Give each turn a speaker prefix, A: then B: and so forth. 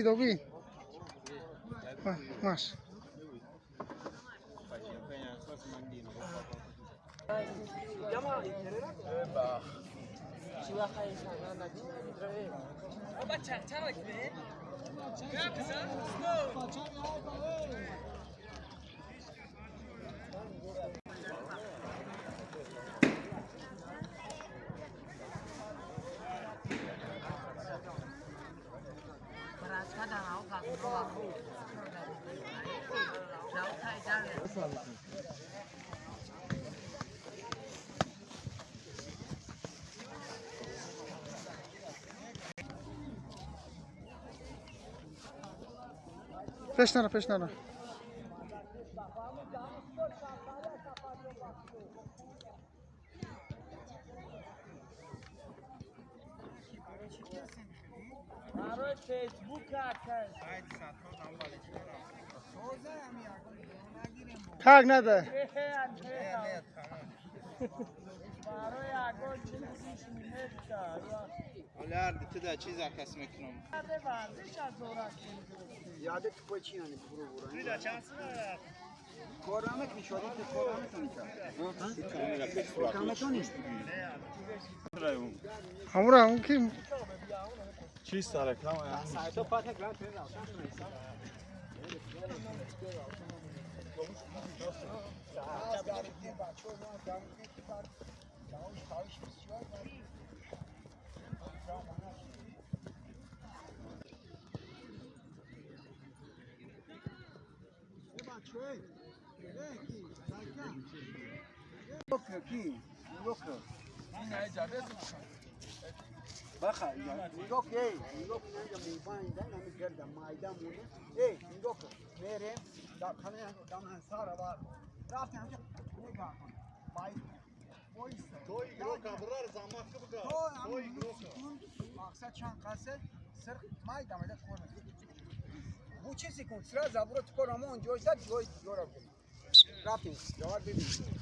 A: Dobi. Mas. پیش نرو.
B: برای فیسبوک هستن
A: کاغ نده.
B: برای اگل چیزی میشه
C: ولی دیگه ده چیز اکس میکنم.
B: ورزش از دورت
D: یادت کوی چی نمی برو.
B: ریدا چانس نداره
D: کارامت میشودی که کارامت نیست. کارامت نیست.
A: همون کی؟
C: چی سال کام؟
D: سایتو پاتک راه پیدا. بخیر نگاه که نگاه کنید میبایند نمیگردم مایدم مونه نگاه کن میریم خانه دامن سارا بار رفتیم همچه نگاه کن وایسته
C: توی گروه کابرار زمان که بگه توی گروه
D: مقصد چند قصه سر مایدم ایده خونه bu چیزی کن سر زبور تو کارمون جوش داد جوی جورا کن رفتیم جواب ببینیم